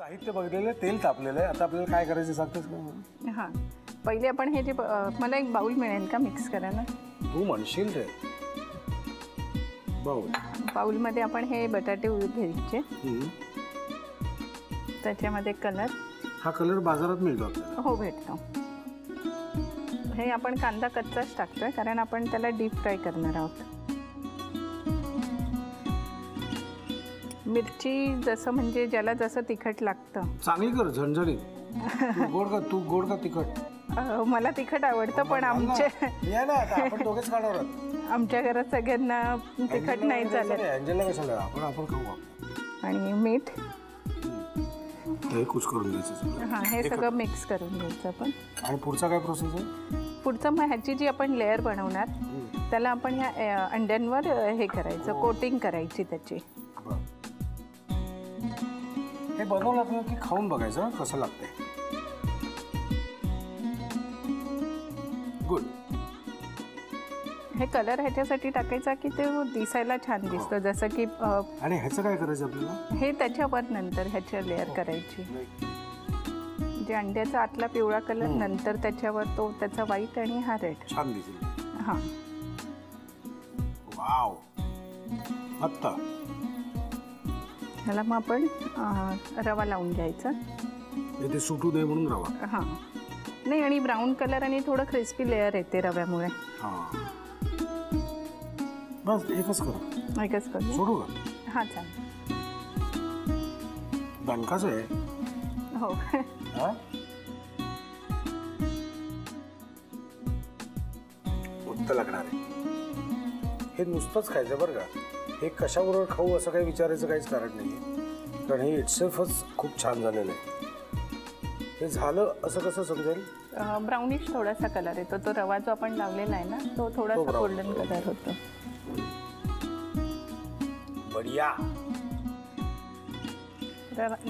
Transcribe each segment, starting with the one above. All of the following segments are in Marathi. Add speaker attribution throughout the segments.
Speaker 1: साहित्य बघितलेलं, तेल तापलेलं आहे. आता आपल्याला काय करायचं सांगतेस का?
Speaker 2: हां, पहिले आपण हे जे मला एक बाउल मिळेल का मिक्स करायला?
Speaker 1: तू म्हणशील ते
Speaker 2: बाउलमध्ये आपण हे बटाटे घ्यायचे. त्याच्यामध्ये कलर.
Speaker 1: हा कलर बाजारात मिळतो आपल्याला?
Speaker 2: हो, भेटतो. हे आपण कांदा कच्चाच टाकतोय कारण आपण त्याला डीप फ्राय करणार आहोत. मिरची जसं म्हणजे ज्याला जसं तिखट लागतं.
Speaker 1: चांगली कर, झणझणीत. तू गोड का तिखट?
Speaker 2: मला तिखट आवडतं, पण आमच्या आमच्या घरात सगळ्यांना तिखट नाही चालत.
Speaker 1: आपण खाऊ. आणि
Speaker 2: मीठ.
Speaker 1: हे कुछ करून घ्यायचं.
Speaker 2: हां, हे सगळं मिक्स करून घ्यायचं आपण.
Speaker 1: आणि पुढचा काय प्रोसेस आहे?
Speaker 2: पुढचं मग ह्याची जी आपण लेअर बनवणार त्याला आपण ह्या अंड्यांवर हे करायचं, कोटिंग करायची त्याची.
Speaker 1: हे बनवलं की खाऊन बघायचं कसं लागतंय. गुड.
Speaker 2: हे कलर ह्याच्यासाठी टाकायचा की ते दिसायला छान दिसतं, जसं की.
Speaker 1: आणि ह्याचं काय करायचं आपल्याला?
Speaker 2: हे त्याच्यावर नंतर ह्याची लेअर करायची. जे अंड्याचा आतला पिवळा कलर, नंतर त्याच्यावर तो त्याचा व्हाईट आणि हा रेड
Speaker 1: छान दिसेल.
Speaker 2: हां.
Speaker 1: वाव. आता
Speaker 2: ह्याला मग आपण रवा लावून घ्यायचा.
Speaker 1: ते सुटू दे म्हणून रवा.
Speaker 2: हां, नाही, आणि ब्राऊन कलर आणि थोडं क्रिस्पी लेअर येते रव्यामुळे.
Speaker 1: हां, बस एकच करू. सोडू का?
Speaker 2: हां, चालेल.
Speaker 1: दणकाच आहे.
Speaker 2: हो.
Speaker 1: उत्तर लागणार आहे. हे नुसतंच खायचं बरं का. हे कशाबरोबर खाऊ असं काही विचारायचं काहीच कारण नाही, कारण हे इटसेल्फच खूप छान झालेलं आहे. हे झालं असं कसं समजेल?
Speaker 2: ब्राउनिश थोडासा कलर येतो. तो रवा जो आपण लावलेला आहे ना, तो थोडासा गोल्डन कलर होतो.
Speaker 1: बढिया.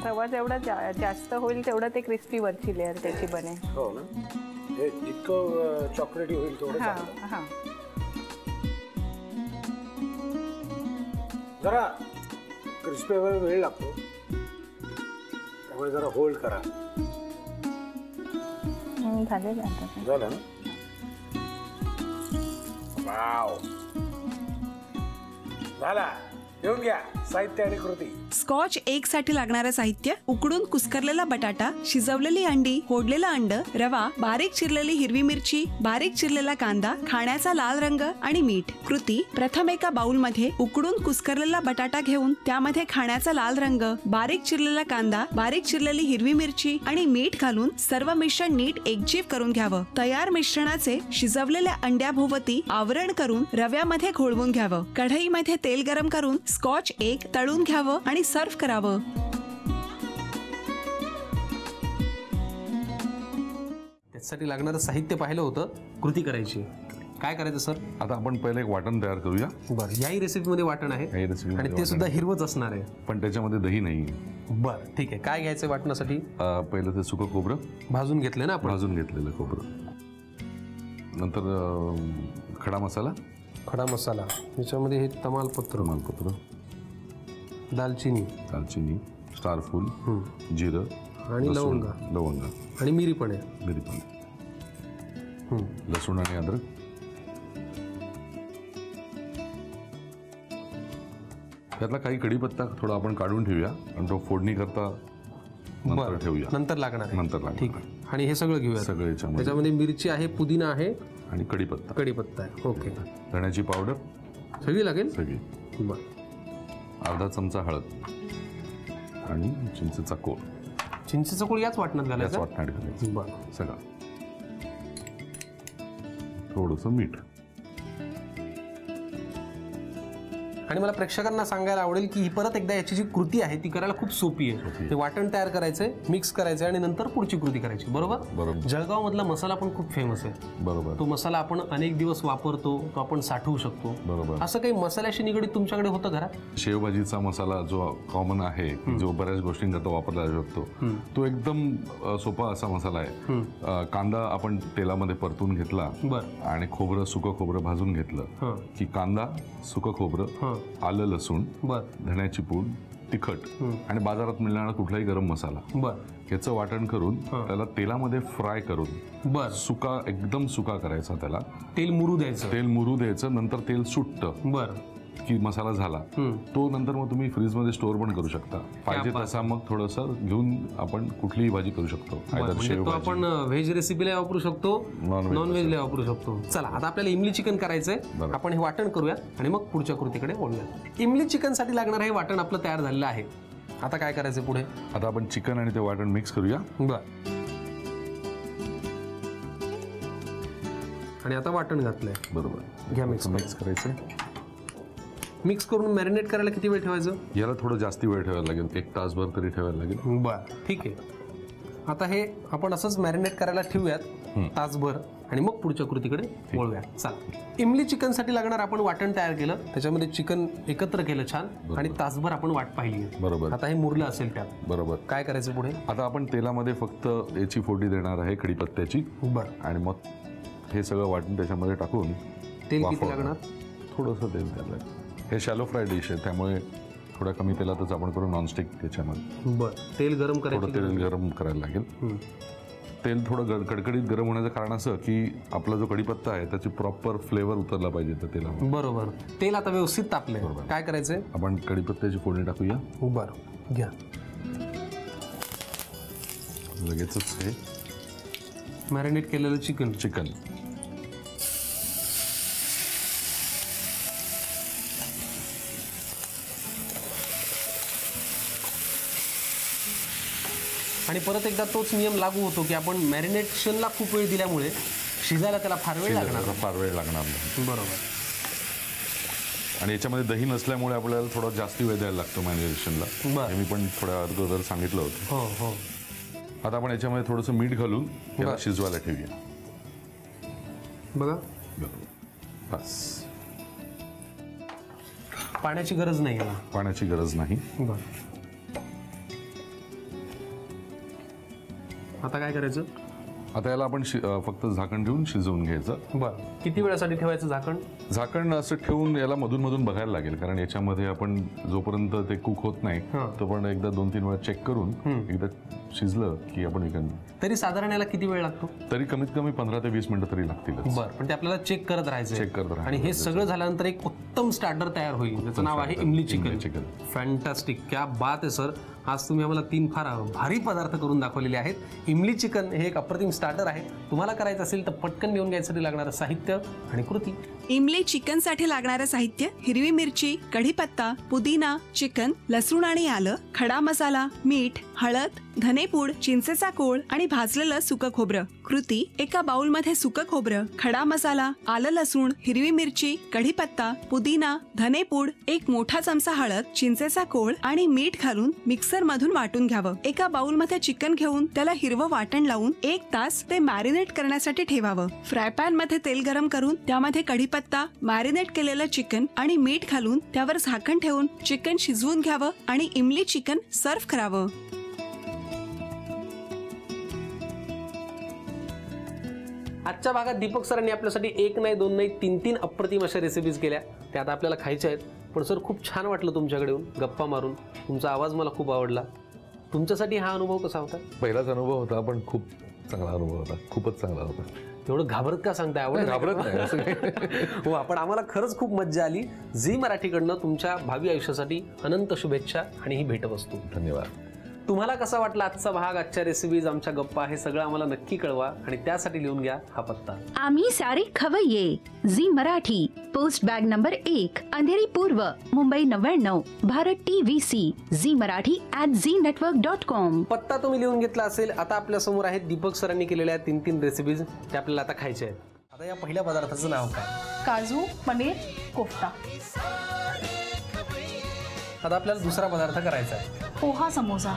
Speaker 2: रवा जेवढा जास्त होईल तेवढं ते क्रिस्पी वरची लेअर त्याची बनेल.
Speaker 1: हो ना. हे इतकं चॉकलेटी होईल थोडं.
Speaker 2: हां हां.
Speaker 1: जरा क्रिस्पी व्हायला वेळ लागतो, त्यामुळे जरा होल्ड करा. झालं ना? वाव. झाला. घेऊन घ्या साहित्य आणि कृती.
Speaker 3: स्कॉच एग साठी लागणारे साहित्य: उकडून कुस्करलेला बटाटा, शिजवलेली अंडी, फोडलेलं अंड, रवा, बारीक चिरलेली हिरवी मिरची, बारीक चिरलेला कांदा, खाण्याचा लाल रंग आणि मीठ. कृती: प्रथम एका बाउल मध्ये उकडून कुस्करलेला बटाटा घेऊन त्यामध्ये खाण्याचा लाल रंग, बारीक चिरलेला कांदा, बारीक चिरलेली हिरवी मिरची आणि मीठ घालून सर्व मिश्रण नीट एकजीव करून घ्यावं. तयार मिश्रणाचे शिजवलेल्या अंड्याभोवती आवरण करून रव्यामध्ये घोळवून घ्यावं. कढईमध्ये तेल गरम करून स्कॉच एग तळून घ्यावं आणि सर्व्ह करावं.
Speaker 4: त्यासाठी लागणारं साहित्य पाहिलं होतं, कृती करायची. काय करायचं सर?
Speaker 5: आता आपण पहिले एक वाटण तयार करूया.
Speaker 4: बरं, याही रेसिपीमध्ये वाटण आहे आणि ते सुद्धा हिरवंच असणार आहे,
Speaker 5: पण त्याच्यामध्ये दही नाही.
Speaker 4: बरं, ठीक आहे. काय घ्यायचं वाटण्यासाठी?
Speaker 5: पहिलं ते सुकं खोबरं
Speaker 4: भाजून घेतलं ना आपण.
Speaker 5: भाजून घेतलेलं खोबरं. नंतर खडा मसाला.
Speaker 4: त्याच्यामध्ये हे तमालपत्र, दालचिनी,
Speaker 5: स्टारफूल, जिरं
Speaker 4: आणि लवंग आणि मिरी पण आहे.
Speaker 5: लसूण आणि अद्रक. त्यातला काही कढीपत्ता थोडा आपण काढून ठेवूया आणि तो फोडणी करता नंतर ठेवूया.
Speaker 4: नंतर लागणार. ठीक आहे. आणि हे सगळं घेऊया.
Speaker 5: सगळं
Speaker 4: त्याच्यामध्ये मिरची आहे, पुदिना आहे
Speaker 5: आणि कढीपत्ता
Speaker 4: आहे. ओके.
Speaker 5: धण्याची पावडर
Speaker 4: सगळी लागेल.
Speaker 5: बरं. अर्धा चमचा हळद आणि चिंचेचा कोळ.
Speaker 4: चिंचेचा कोळ याच वाटणात घालायचं.
Speaker 5: बरं. सगळं. थोडंसं मीठ.
Speaker 4: आणि मला प्रेक्षकांना सांगायला आवडेल की ही परत एकदा याची जी कृती आहे ती करायला खूप सोपी आहे. ते वाटण तयार करायचंय, मिक्स करायचंय आणि नंतर पुढची कृती करायची. बरोबर. जळगाव मधला मसाला पण खूप फेमस आहे.
Speaker 5: बरोबर.
Speaker 4: तो मसाला आपण अनेक दिवस वापरतो, तो आपण साठवू शकतो.
Speaker 5: बरोबर.
Speaker 4: असं काही मसाल्याशी निगडीत तुमच्याकडे होतं घरात?
Speaker 5: शेवभाजीचा मसाला जो कॉमन आहे, जो बऱ्याच गोष्टींकरता वापरला जाऊ शकतो, तो एकदम सोपा असा मसाला आहे. कांदा आपण तेलामध्ये परतून घेतला आणि खोबरं, सुकं खोबरं भाजून घेतलं की कांदा, सुकं खोबरं, आलं, लसूण, धण्याची पूड, तिखट आणि बाजारात मिळणारा कुठलाही गरम मसाला, याचं वाटण करून त्याला तेलामध्ये फ्राय करून सुका, एकदम सुका करायचा. त्याला
Speaker 4: तेल मुरू द्यायचं.
Speaker 5: नंतर तेल सुटतं की मसाला झाला, तो नंतर मग तुम्ही फ्रीज मध्ये स्टोअर पण करू शकता. पाहिजे तसा मग थोडंसं घेऊन आपण कुठलीही भाजी करू शकतो.
Speaker 4: तो आपण व्हेज रेसिपीला वापरू शकतो, नॉन व्हेजला वापरू शकतो. चला, आता आपल्याला इमली चिकन करायचंय. आपण हे वाटण करूया आणि मग पुढच्या कृतीकडे वळूया. इमली चिकन साठी लागणार हे वाटण आपलं तयार झालेलं आहे. आता काय करायचं पुढे?
Speaker 5: आता आपण चिकन आणि ते वाटण मिक्स करूया.
Speaker 4: आणि आता वाटण घातलंय.
Speaker 5: बरोबर,
Speaker 4: घ्या मिक्स
Speaker 5: करायचं.
Speaker 4: मिक्स करून मॅरिनेट करायला किती वेळ ठेवायचं?
Speaker 5: याला थोडं जास्ती वेळ ठेवायला लागेल, 1 तासभर तरी ठेवायला लागेल.
Speaker 4: बरं, ठीक आहे. आता हे आपण असंच मॅरिनेट करायला ठेवूयात तासभर आणि मग पुढच्या कृतीकडे वळूया. चला, इमली चिकन साठी लागणार आपण वाटण तयार केलं, त्याच्यामध्ये चिकन एकत्र केलं छान आणि तासभर आपण वाट पाहिली.
Speaker 5: बरोबर.
Speaker 4: आता हे मुरलं असेल त्यात.
Speaker 5: बरोबर.
Speaker 4: काय करायचं पुढे?
Speaker 5: आता आपण तेलामध्ये फक्त याची फोडणी देणार आहे, कढीपत्त्याची. आणि मग हे सगळं वाटण त्याच्यामध्ये टाकून.
Speaker 4: तेल किती लागणार?
Speaker 5: थोडंसं तेल द्यायला. हे शॅलो फ्राय डिश आहे, त्यामुळे थोड्या कमी तेलातच आपण करू. नॉनस्टिक त्याच्यामध्ये.
Speaker 4: तेल गरम करायचं.
Speaker 5: थोडं तेल गरम करायला लागेल. तेल थोडं कडकडीत गरम होण्याचं कारण असं की आपला जो कढीपत्ता आहे त्याची प्रॉपर फ्लेवर उतरला पाहिजे त्या तेलामध्ये.
Speaker 4: बरोबर. तेल आता व्यवस्थित तापलंय. काय करायचंय?
Speaker 5: आपण कढीपत्त्याची फोडणी टाकूया.
Speaker 4: बरं, घ्या.
Speaker 5: लगेचच हे
Speaker 4: मॅरिनेट केलेलं चिकन. आणि परत एकदा तोच नियम लागू होतो की आपण मॅरिनेशनला खूप वेळ दिल्यामुळे शिजायला त्याला फार वेळ लागणार. बरोबर.
Speaker 5: आणि याच्यामध्ये दही नसल्यामुळे आपल्याला थोडा जास्ती वेळ द्यायला लागतो मॅरिनेशनला. मी पण थोड्या अगोदर सांगितलं होतं. आता आपण याच्यामध्ये थोडंसं मीठ घालून याला शिजवायला ठेवूया.
Speaker 4: बघा,
Speaker 5: बस.
Speaker 4: पाण्याची गरज नाही याला.
Speaker 5: पाण्याची गरज नाही.
Speaker 4: आता काय करायचं?
Speaker 5: आता याला आपण फक्त झाकण ठेवून शिजवून घ्यायचं.
Speaker 4: बरं. किती वेळासाठी ठेवायचं झाकण?
Speaker 5: झाकण असं ठेवून याला मधून मधून बघायला लागेल, कारण याच्यामध्ये आपण जोपर्यंत ते कुक होत नाही तोपर्यंत एकदा 2-3 वेळा चेक करून एकदा शिजलं की आपण विकन.
Speaker 4: तरी साधारण याला किती वेळ लागतो?
Speaker 5: तरी कमीत कमी 15 ते 20 मिनिटं तरी लागतील.
Speaker 4: बरं, पण ते आपल्याला चेक करत राहायचं. आणि हे सगळं झाल्यानंतर एक उत्तम स्टार्टर तयार होईल, त्याचं नाव आहे इमली चिकन. फॅन्टास्टिक, क्या बात आहे सर. आज तुम्ही आम्हाला 3 फार भारी पदार्थ करून दाखवलेले आहेत. इमली चिकन हे एक अप्रतिम स्टार्टर आहे. तुम्हाला करायचं असेल तर पटकन घेऊन घ्यायसाठी लागणारं साहित्य आणि कृती.
Speaker 3: इमली चिकन साठी लागणारं साहित्य: हिरवी मिरची, कढीपत्ता, पुदिना, चिकन, लसूण आणि आलं, खडा मसाला, मीठ, हळद, धनेपूड, चिंचेचा कोळ आणि भाजलेलं सुकं खोबरं. कृती: एका बाउलमध्ये सुकं खोबरं, खडा मसाला, आलं, लसूण, हिरवी मिरची, कढीपत्ता, पुदिना, धनेपूड, 1 मोठा चमचा हळद, चिंचेचा कोळ आणि मीठ घालून मिक्सर मधून वाटून घ्यावं. एका बाउल मध्ये चिकन घेऊन त्याला हिरवं वाटण लावून 1 तास ते मॅरिनेट करण्यासाठी ठेवावं. फ्राय पॅन मध्ये तेल गरम करून त्यामध्ये कढीपत्ता, मॅरिनेट केलेलं चिकन आणि मीठ घालून त्यावर झाकण ठेवून चिकन शिजवून घ्यावं आणि इमली चिकन सर्व्ह करावं.
Speaker 4: आजच्या भागात दीपक सरांनी आपल्यासाठी 1 नाही 2 नाही 3 अप्रतिम अशा रेसिपीज केल्या. त्या आता आपल्याला खायच्या आहेत. पण सर, खूप छान वाटलं तुमच्याकडे येऊन गप्पा मारून. तुमचा आवाज मला खूप आवडला. तुमच्यासाठी हा अनुभव कसा होता?
Speaker 5: पहिलाच अनुभव होता, पण खूप चांगला अनुभव होता. खूपच चांगला होता.
Speaker 4: एवढं घाबरत का सांगताय?
Speaker 5: घाबरत नाही.
Speaker 4: हो, आपण आम्हाला खरंच खूप मज्जा आली. झी मराठीकडनं तुमच्या भावी आयुष्यासाठी अनंत शुभेच्छा आणि ही भेटवस्तू.
Speaker 5: धन्यवाद.
Speaker 4: तुम्हाला कसा वाटला आजचा भाग, आजच्या रेसिपीज, आमच्या गप्पा, हे सगळं आम्हाला नक्की कळवा. आणि त्यासाठी लिहून घ्या हा पत्ता:
Speaker 6: आम्ही सारे खवय्ये, Zee Marathi, post bag number 1, Andheri पूर्व, मुंबई 99, भारत TVC, झी मराठी @znetwork.com.
Speaker 4: पत्ता तुम्ही लिहून घेतला असेल. आता आपल्या समोर आहेत दीपक सरांनी केलेल्या 3 रेसिपीज. ते आपल्याला आता खायचे आहेत. आता या पहिल्या पदार्थाचं नाव काय?
Speaker 2: काजू पनीर कोफ्ता.
Speaker 4: आता आपल्याला दुसरा पदार्थ करायचा आहे:
Speaker 2: पोहा समोसा.